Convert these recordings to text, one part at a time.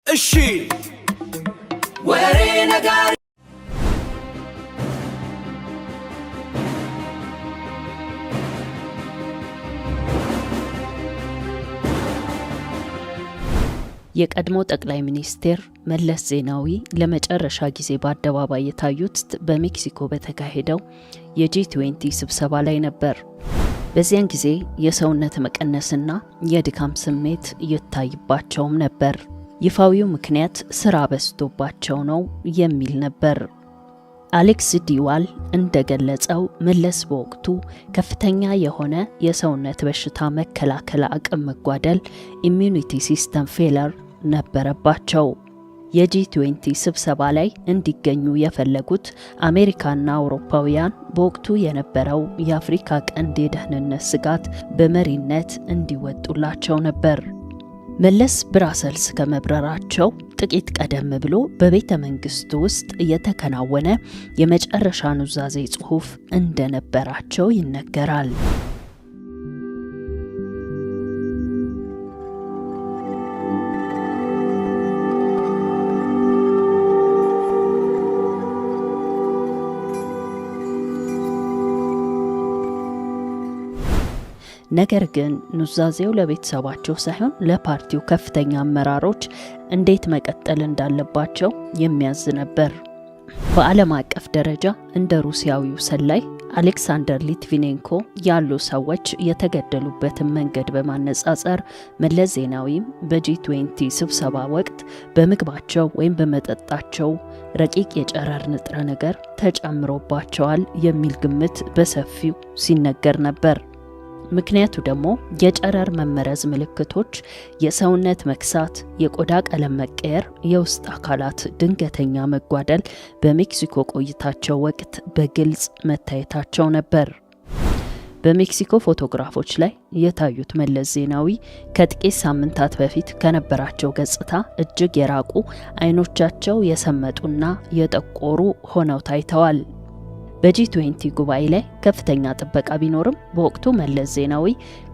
እሺ ወሬ ነጋሪ የቀድሞ ጠቅላይ ሚኒስቴር መለስ ዜናዊ ለመጨረሻ ጊዜ በአደባባይ የታዩት በሜክሲኮ በተካሄደው የጂ20 ስብሰባ ላይ ነበር። በዚያን ጊዜ የሰውነት መቀነስና የድካም ስሜት ይታይባቸውም ነበር። ይፋዊው ምክንያት ስራ በዝቶባቸው ነው የሚል ነበር። አሌክስ ዲዋል እንደገለጸው መለስ በወቅቱ ከፍተኛ የሆነ የሰውነት በሽታ መከላከል አቅም መጓደል ኢሚዩኒቲ ሲስተም ፌለር ነበረባቸው። የጂ20 ስብሰባ ላይ እንዲገኙ የፈለጉት አሜሪካና አውሮፓውያን በወቅቱ የነበረው የአፍሪካ ቀንድ የደህንነት ስጋት በመሪነት እንዲወጡላቸው ነበር። መለስ ብራሰልስ ከመብረራቸው ጥቂት ቀደም ብሎ በቤተ መንግስቱ ውስጥ የተከናወነ የመጨረሻ ኑዛዜ ጽሑፍ እንደነበራቸው ይነገራል። ነገር ግን ኑዛዜው ለቤተሰባቸው ሳይሆን ለፓርቲው ከፍተኛ አመራሮች እንዴት መቀጠል እንዳለባቸው የሚያዝ ነበር። በዓለም አቀፍ ደረጃ እንደ ሩሲያዊው ሰላይ አሌክሳንደር ሊትቪኔንኮ ያሉ ሰዎች የተገደሉበትን መንገድ በማነጻጸር መለስ ዜናዊም በጂ20 ስብሰባ ወቅት በምግባቸው ወይም በመጠጣቸው ረቂቅ የጨረር ንጥረ ነገር ተጨምሮባቸዋል የሚል ግምት በሰፊው ሲነገር ነበር። ምክንያቱ ደግሞ የጨረር መመረዝ ምልክቶች የሰውነት መክሳት፣ የቆዳ ቀለም መቀየር፣ የውስጥ አካላት ድንገተኛ መጓደል በሜክሲኮ ቆይታቸው ወቅት በግልጽ መታየታቸው ነበር። በሜክሲኮ ፎቶግራፎች ላይ የታዩት መለስ ዜናዊ ከጥቂት ሳምንታት በፊት ከነበራቸው ገጽታ እጅግ የራቁ፣ አይኖቻቸው የሰመጡና የጠቆሩ ሆነው ታይተዋል። በጂ20 ጉባኤ ላይ ከፍተኛ ጥበቃ ቢኖርም በወቅቱ መለስ ዜናዊ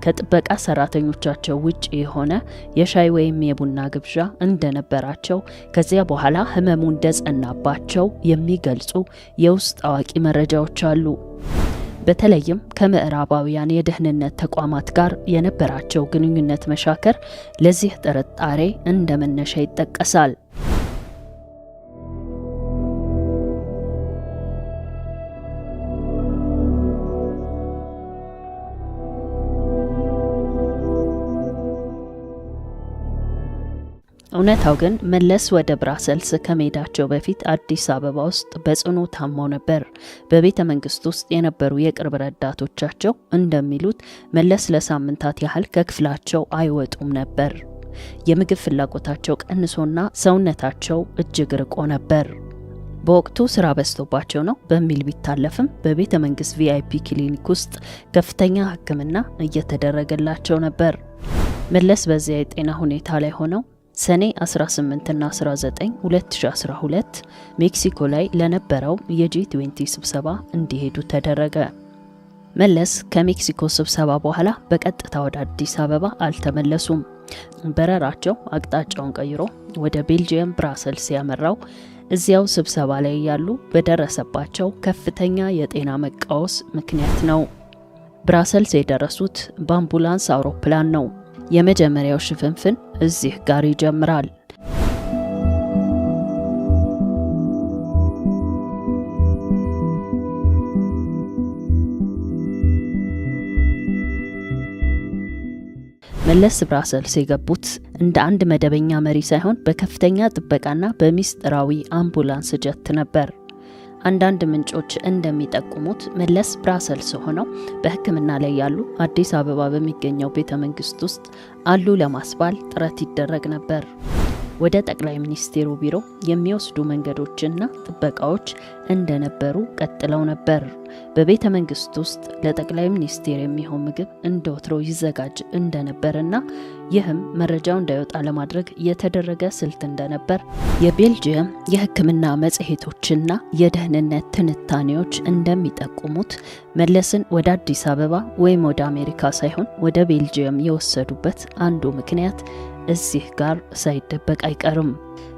ከጥበቃ ሰራተኞቻቸው ውጪ የሆነ የሻይ ወይም የቡና ግብዣ እንደነበራቸው፣ ከዚያ በኋላ ህመሙ እንደጸናባቸው የሚገልጹ የውስጥ አዋቂ መረጃዎች አሉ። በተለይም ከምዕራባውያን የደህንነት ተቋማት ጋር የነበራቸው ግንኙነት መሻከር ለዚህ ጥርጣሬ እንደ መነሻ ይጠቀሳል። እውነታው ግን መለስ ወደ ብራሰልስ ከመሄዳቸው በፊት አዲስ አበባ ውስጥ በጽኑ ታመው ነበር። በቤተ መንግስት ውስጥ የነበሩ የቅርብ ረዳቶቻቸው እንደሚሉት መለስ ለሳምንታት ያህል ከክፍላቸው አይወጡም ነበር። የምግብ ፍላጎታቸው ቀንሶና ሰውነታቸው እጅግ ርቆ ነበር። በወቅቱ ስራ በዝቶባቸው ነው በሚል ቢታለፍም በቤተ መንግስት ቪአይፒ ክሊኒክ ውስጥ ከፍተኛ ሕክምና እየተደረገላቸው ነበር። መለስ በዚያ የጤና ሁኔታ ላይ ሆነው ሰኔ 18 እና 19 2012 ሜክሲኮ ላይ ለነበረው የጂ20 ስብሰባ እንዲሄዱ ተደረገ። መለስ ከሜክሲኮ ስብሰባ በኋላ በቀጥታ ወደ አዲስ አበባ አልተመለሱም። በረራቸው አቅጣጫውን ቀይሮ ወደ ቤልጂየም ብራሰልስ ያመራው እዚያው ስብሰባ ላይ ያሉ በደረሰባቸው ከፍተኛ የጤና መቃወስ ምክንያት ነው። ብራሰልስ የደረሱት በአምቡላንስ አውሮፕላን ነው። የመጀመሪያው ሽፍንፍን እዚህ ጋር ይጀምራል። መለስ ብራሰልስ የገቡት እንደ አንድ መደበኛ መሪ ሳይሆን በከፍተኛ ጥበቃና በሚስጥራዊ አምቡላንስ ጀት ነበር። አንዳንድ ምንጮች እንደሚጠቁሙት መለስ ብራሰልስ ሆነው በሕክምና ላይ ያሉ አዲስ አበባ በሚገኘው ቤተ መንግስት ውስጥ አሉ ለማስባል ጥረት ይደረግ ነበር። ወደ ጠቅላይ ሚኒስቴሩ ቢሮ የሚወስዱ መንገዶችና ጥበቃዎች እንደነበሩ ቀጥለው ነበር። በቤተ መንግስት ውስጥ ለጠቅላይ ሚኒስቴር የሚሆን ምግብ እንደወትሮ ይዘጋጅ እንደነበርና ይህም መረጃው እንዳይወጣ ለማድረግ የተደረገ ስልት እንደነበር የቤልጂየም የሕክምና መጽሔቶችና የደህንነት ትንታኔዎች እንደሚጠቁሙት መለስን ወደ አዲስ አበባ ወይም ወደ አሜሪካ ሳይሆን ወደ ቤልጂየም የወሰዱበት አንዱ ምክንያት እዚህ ጋር ሳይደበቅ አይቀርም።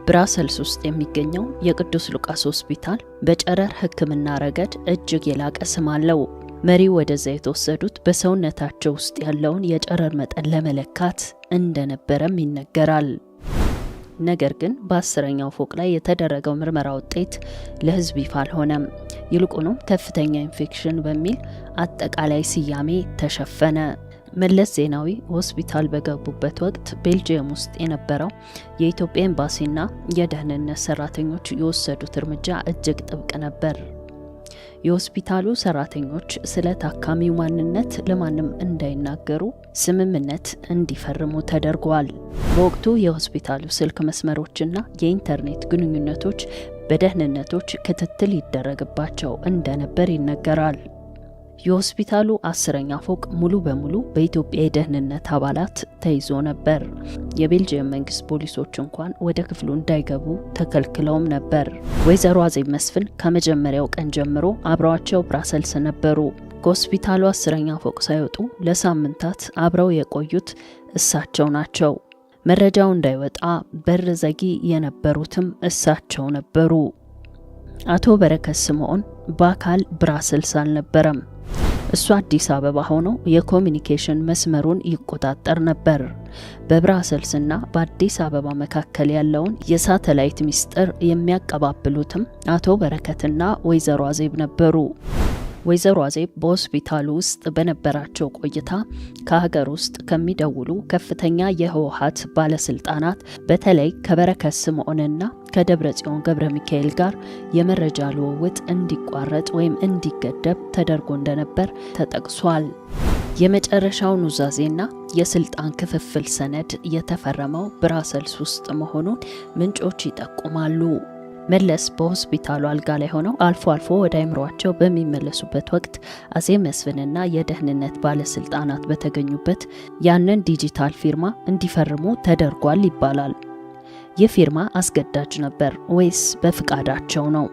ብራሰልስ ውስጥ የሚገኘው የቅዱስ ሉቃስ ሆስፒታል በጨረር ሕክምና ረገድ እጅግ የላቀ ስም አለው። መሪው ወደዚያ የተወሰዱት በሰውነታቸው ውስጥ ያለውን የጨረር መጠን ለመለካት እንደነበረም ይነገራል። ነገር ግን በ10ኛው ፎቅ ላይ የተደረገው ምርመራ ውጤት ለሕዝብ ይፋ አልሆነም። ይልቁንም ከፍተኛ ኢንፌክሽን በሚል አጠቃላይ ስያሜ ተሸፈነ። መለስ ዜናዊ ሆስፒታል በገቡበት ወቅት ቤልጅየም ውስጥ የነበረው የኢትዮጵያ ኤምባሲና የደህንነት ሰራተኞች የወሰዱት እርምጃ እጅግ ጥብቅ ነበር። የሆስፒታሉ ሰራተኞች ስለ ታካሚው ማንነት ለማንም እንዳይናገሩ ስምምነት እንዲፈርሙ ተደርጓል። በወቅቱ የሆስፒታሉ ስልክ መስመሮችና የኢንተርኔት ግንኙነቶች በደህንነቶች ክትትል ይደረግባቸው እንደነበር ይነገራል። የሆስፒታሉ 10ኛ ፎቅ ሙሉ በሙሉ በኢትዮጵያ የደህንነት አባላት ተይዞ ነበር። የቤልጅየም መንግስት ፖሊሶች እንኳን ወደ ክፍሉ እንዳይገቡ ተከልክለውም ነበር። ወይዘሮ አዜብ መስፍን ከመጀመሪያው ቀን ጀምሮ አብረዋቸው ብራሰልስ ነበሩ። ከሆስፒታሉ 10ኛ ፎቅ ሳይወጡ ለሳምንታት አብረው የቆዩት እሳቸው ናቸው። መረጃው እንዳይወጣ በር ዘጊ የነበሩትም እሳቸው ነበሩ። አቶ በረከት ስምዖን በአካል ብራሰልስ አልነበረም። እሱ አዲስ አበባ ሆኖ የኮሚኒኬሽን መስመሩን ይቆጣጠር ነበር። በብራሰልስና በአዲስ አበባ መካከል ያለውን የሳተላይት ሚስጥር የሚያቀባብሉትም አቶ በረከትና ወይዘሮ አዜብ ነበሩ። ወይዘሮ አዜብ በሆስፒታሉ ውስጥ በነበራቸው ቆይታ ከሀገር ውስጥ ከሚደውሉ ከፍተኛ የህወሓት ባለስልጣናት በተለይ ከበረከት ስምዖንና ከደብረጽዮን ገብረ ሚካኤል ጋር የመረጃ ልውውጥ እንዲቋረጥ ወይም እንዲገደብ ተደርጎ እንደነበር ተጠቅሷል። የመጨረሻው ኑዛዜና የስልጣን ክፍፍል ሰነድ የተፈረመው ብራሰልስ ውስጥ መሆኑን ምንጮች ይጠቁማሉ። መለስ በሆስፒታሉ አልጋ ላይ ሆነው አልፎ አልፎ ወደ አእምሯቸው በሚመለሱበት ወቅት አዜብ መስፍንና የደህንነት ባለስልጣናት በተገኙበት ያንን ዲጂታል ፊርማ እንዲፈርሙ ተደርጓል ይባላል። ይህ ፊርማ አስገዳጅ ነበር ወይስ በፍቃዳቸው ነው?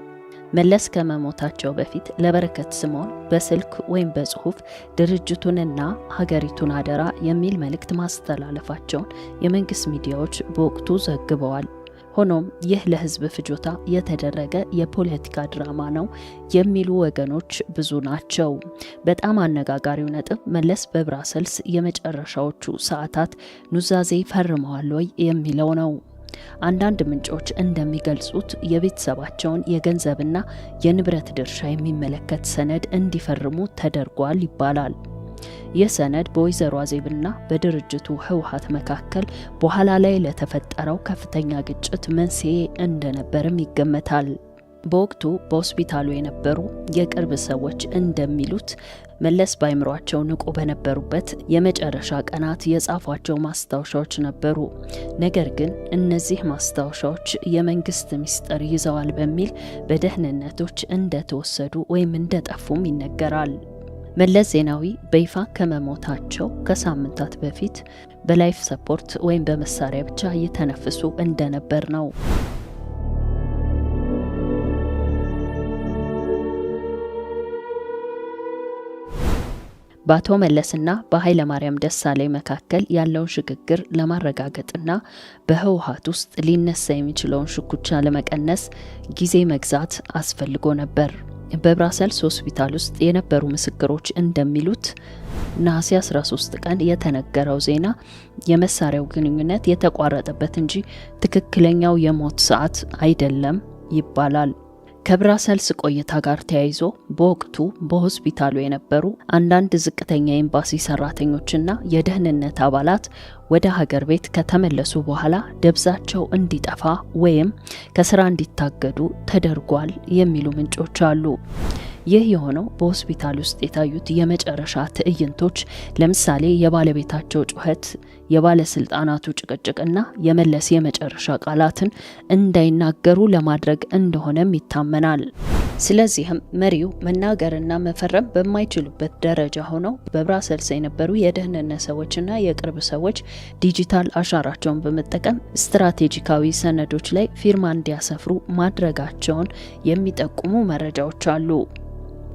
መለስ ከመሞታቸው በፊት ለበረከት ስምዖን በስልክ ወይም በጽሁፍ ድርጅቱንና ሀገሪቱን አደራ የሚል መልእክት ማስተላለፋቸውን የመንግስት ሚዲያዎች በወቅቱ ዘግበዋል። ሆኖም ይህ ለህዝብ ፍጆታ የተደረገ የፖለቲካ ድራማ ነው የሚሉ ወገኖች ብዙ ናቸው። በጣም አነጋጋሪው ነጥብ መለስ በብራሰልስ የመጨረሻዎቹ ሰዓታት ኑዛዜ ፈርመዋል ወይ የሚለው ነው። አንዳንድ ምንጮች እንደሚገልጹት የቤተሰባቸውን የገንዘብና የንብረት ድርሻ የሚመለከት ሰነድ እንዲፈርሙ ተደርጓል ይባላል። ይህ ሰነድ በወይዘሮ አዜብና በድርጅቱ ህወሓት መካከል በኋላ ላይ ለተፈጠረው ከፍተኛ ግጭት መንስኤ እንደነበርም ይገመታል። በወቅቱ በሆስፒታሉ የነበሩ የቅርብ ሰዎች እንደሚሉት መለስ በአይምሯቸው ንቁ በነበሩበት የመጨረሻ ቀናት የጻፏቸው ማስታወሻዎች ነበሩ። ነገር ግን እነዚህ ማስታወሻዎች የመንግስት ሚስጥር ይዘዋል በሚል በደህንነቶች እንደተወሰዱ ወይም እንደጠፉም ይነገራል። መለስ ዜናዊ በይፋ ከመሞታቸው ከሳምንታት በፊት በላይፍ ሰፖርት ወይም በመሳሪያ ብቻ እየተነፍሱ እንደነበር ነው። በአቶ መለስና በኃይለ ማርያም ደሳለኝ መካከል ያለውን ሽግግር ለማረጋገጥና በህወሓት ውስጥ ሊነሳ የሚችለውን ሽኩቻ ለመቀነስ ጊዜ መግዛት አስፈልጎ ነበር። በብራሰልስ ሆስፒታል ውስጥ የነበሩ ምስክሮች እንደሚሉት ነሐሴ 13 ቀን የተነገረው ዜና የመሳሪያው ግንኙነት የተቋረጠበት እንጂ ትክክለኛው የሞት ሰዓት አይደለም ይባላል። ከብራሰልስ ቆይታ ጋር ተያይዞ በወቅቱ በሆስፒታሉ የነበሩ አንዳንድ ዝቅተኛ ኤምባሲ ሰራተኞችና የደህንነት አባላት ወደ ሀገር ቤት ከተመለሱ በኋላ ደብዛቸው እንዲጠፋ ወይም ከስራ እንዲታገዱ ተደርጓል የሚሉ ምንጮች አሉ። ይህ የሆነው በሆስፒታል ውስጥ የታዩት የመጨረሻ ትዕይንቶች ለምሳሌ የባለቤታቸው ጩኸት፣ የባለስልጣናቱ ጭቅጭቅና የመለስ የመጨረሻ ቃላትን እንዳይናገሩ ለማድረግ እንደሆነም ይታመናል። ስለዚህም መሪው መናገርና መፈረም በማይችሉበት ደረጃ ሆነው በብራሰልስ የነበሩ የደህንነት ሰዎችና የቅርብ ሰዎች ዲጂታል አሻራቸውን በመጠቀም ስትራቴጂካዊ ሰነዶች ላይ ፊርማ እንዲያሰፍሩ ማድረጋቸውን የሚጠቁሙ መረጃዎች አሉ።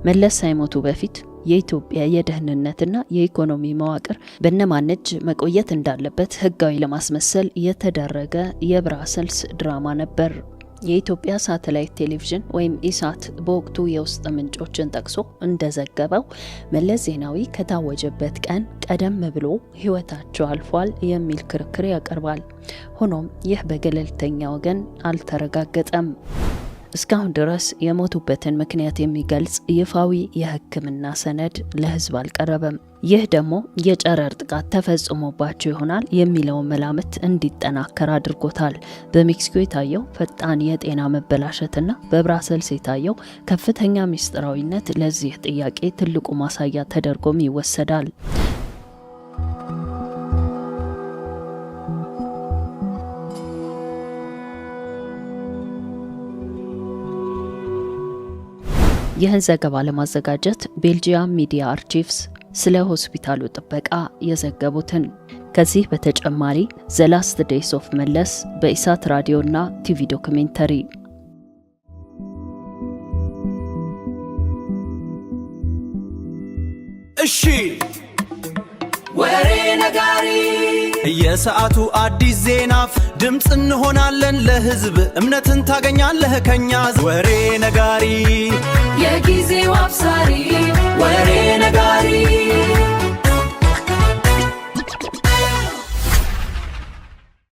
መለስ ሳይሞቱ በፊት የኢትዮጵያ የደህንነትና የኢኮኖሚ መዋቅር በእነማን እጅ መቆየት እንዳለበት ህጋዊ ለማስመሰል የተደረገ የብራሰልስ ድራማ ነበር። የኢትዮጵያ ሳተላይት ቴሌቪዥን ወይም ኢሳት በወቅቱ የውስጥ ምንጮችን ጠቅሶ እንደዘገበው መለስ ዜናዊ ከታወጀበት ቀን ቀደም ብሎ ህይወታቸው አልፏል የሚል ክርክር ያቀርባል። ሆኖም ይህ በገለልተኛ ወገን አልተረጋገጠም። እስካሁን ድረስ የሞቱበትን ምክንያት የሚገልጽ ይፋዊ የሕክምና ሰነድ ለህዝብ አልቀረበም። ይህ ደግሞ የጨረር ጥቃት ተፈጽሞባቸው ይሆናል የሚለውን መላምት እንዲጠናከር አድርጎታል። በሜክሲኮ የታየው ፈጣን የጤና መበላሸትና በብራሰልስ የታየው ከፍተኛ ምስጢራዊነት ለዚህ ጥያቄ ትልቁ ማሳያ ተደርጎም ይወሰዳል። ይህን ዘገባ ለማዘጋጀት ቤልጂየም ሚዲያ አርቺቭስ ስለ ሆስፒታሉ ጥበቃ የዘገቡትን። ከዚህ በተጨማሪ ዘ ላስት ዴይስ ኦፍ መለስ በኢሳት ራዲዮና ቲቪ ዶክሜንተሪ። እሺ ወሬ ነጋሪ የሰዓቱ አዲስ ዜና ድምጽ እንሆናለን ለህዝብ እምነትን ታገኛለህ ከኛ ወሬ ነጋሪ የጊዜው አብሳሪ